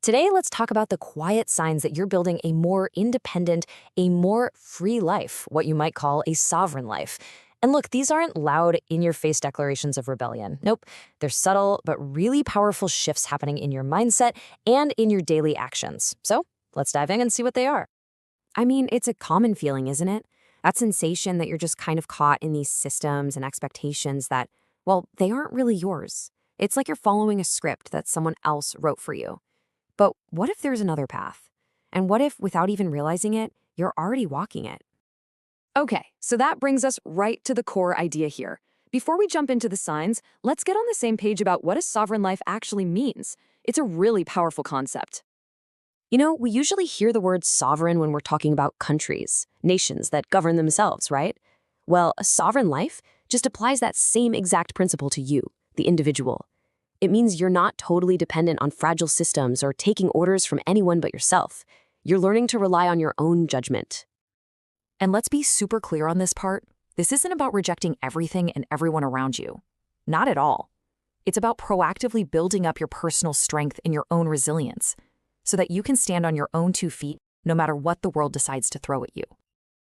Today, let's talk about the quiet signs that you're building a more independent, a more free life, what you might call a sovereign life. And look, these aren't loud, in-your-face declarations of rebellion. Nope, they're subtle but really powerful shifts happening in your mindset and in your daily actions. So let's dive in and see what they are. I mean, it's a common feeling, isn't it? That sensation that you're just kind of caught in these systems and expectations that, well, they aren't really yours. It's like you're following a script that someone else wrote for you. But what if there's another path? And what if, without even realizing it, you're already walking it? Okay, so that brings us right to the core idea here. Before we jump into the signs, let's get on the same page about what a sovereign life actually means. It's a really powerful concept. You know, we usually hear the word sovereign when we're talking about countries, nations that govern themselves, right? Well, a sovereign life just applies that same exact principle to you, the individual. It means you're not totally dependent on fragile systems or taking orders from anyone but yourself. You're learning to rely on your own judgment. And let's be super clear on this part. This isn't about rejecting everything and everyone around you. Not at all. It's about proactively building up your personal strength and your own resilience so that you can stand on your own 2 feet no matter what the world decides to throw at you.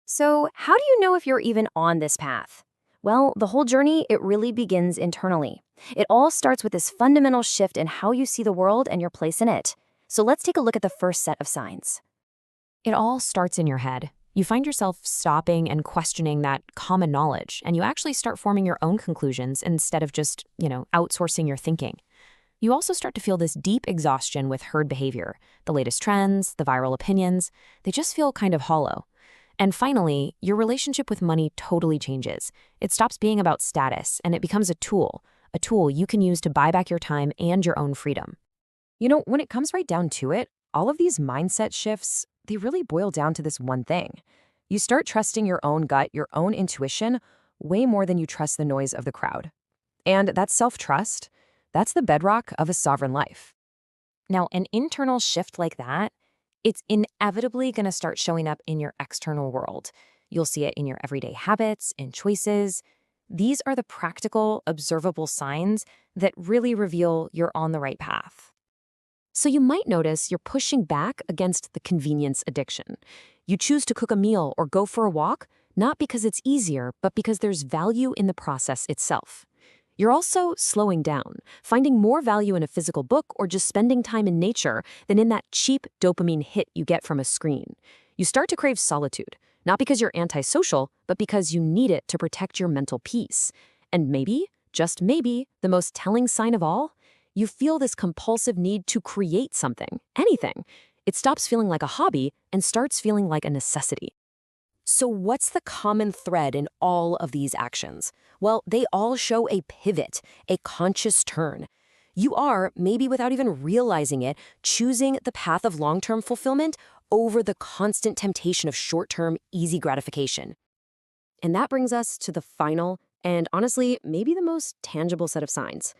So, how do you know if you're even on this path? Well, the whole journey, it really begins internally. It all starts with this fundamental shift in how you see the world and your place in it. So let's take a look at the first set of signs. It all starts in your head. You find yourself stopping and questioning that common knowledge, and you actually start forming your own conclusions instead of just, outsourcing your thinking. You also start to feel this deep exhaustion with herd behavior. The latest trends, the viral opinions, they just feel kind of hollow. And finally, your relationship with money totally changes. It stops being about status, and it becomes a tool you can use to buy back your time and your own freedom. You know, when it comes right down to it, all of these mindset shifts, they really boil down to this one thing. You start trusting your own gut, your own intuition, way more than you trust the noise of the crowd. And that self-trust, that's the bedrock of a sovereign life. Now, an internal shift like that, it's inevitably going to start showing up in your external world. You'll see it in your everyday habits and choices. These are the practical, observable signs that really reveal you're on the right path. So you might notice you're pushing back against the convenience addiction. You choose to cook a meal or go for a walk, not because it's easier, but because there's value in the process itself. You're also slowing down, finding more value in a physical book or just spending time in nature than in that cheap dopamine hit you get from a screen. You start to crave solitude, not because you're antisocial, but because you need it to protect your mental peace. And maybe, just maybe, the most telling sign of all, you feel this compulsive need to create something, anything. It stops feeling like a hobby and starts feeling like a necessity. So what's the common thread in all of these actions? Well, they all show a pivot, a conscious turn. You are, maybe without even realizing it, choosing the path of long-term fulfillment over the constant temptation of short-term, easy gratification. And that brings us to the final, and honestly, maybe the most tangible set of signs.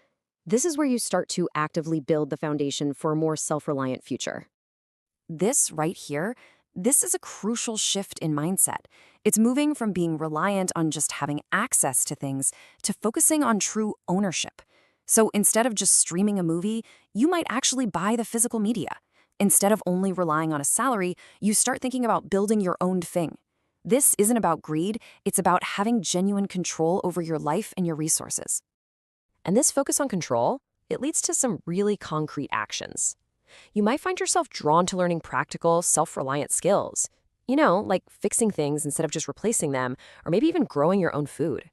This is where you start to actively build the foundation for a more self-reliant future. This right here, this is a crucial shift in mindset. It's moving from being reliant on just having access to things to focusing on true ownership. So instead of just streaming a movie, you might actually buy the physical media. Instead of only relying on a salary, you start thinking about building your own thing. This isn't about greed, it's about having genuine control over your life and your resources. And this focus on control, it leads to some really concrete actions. You might find yourself drawn to learning practical, self-reliant skills. Like fixing things instead of just replacing them, or maybe even growing your own food.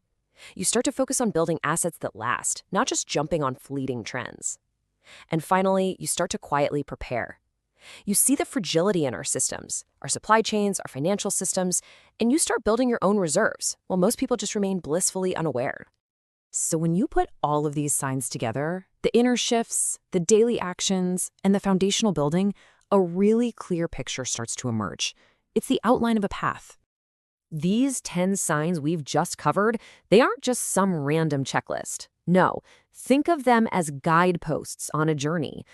You start to focus on building assets that last, not just jumping on fleeting trends. And finally, you start to quietly prepare. You see the fragility in our systems, our supply chains, our financial systems, and you start building your own reserves, while most people just remain blissfully unaware. So when you put all of these signs together, the inner shifts, the daily actions, and the foundational building, a really clear picture starts to emerge. It's the outline of a path. These 10 signs we've just covered, they aren't just some random checklist. No, think of them as guideposts on a journey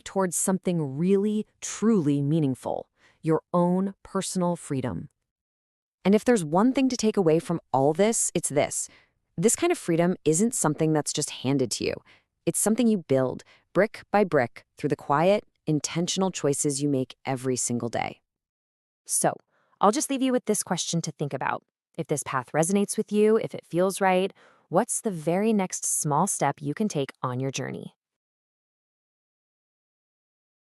towards something really, truly meaningful, your own personal freedom. And if there's one thing to take away from all this, it's this. This kind of freedom isn't something that's just handed to you. It's something you build, brick by brick, through the quiet, intentional choices you make every single day. So, I'll just leave you with this question to think about. If this path resonates with you, if it feels right, what's the very next small step you can take on your journey?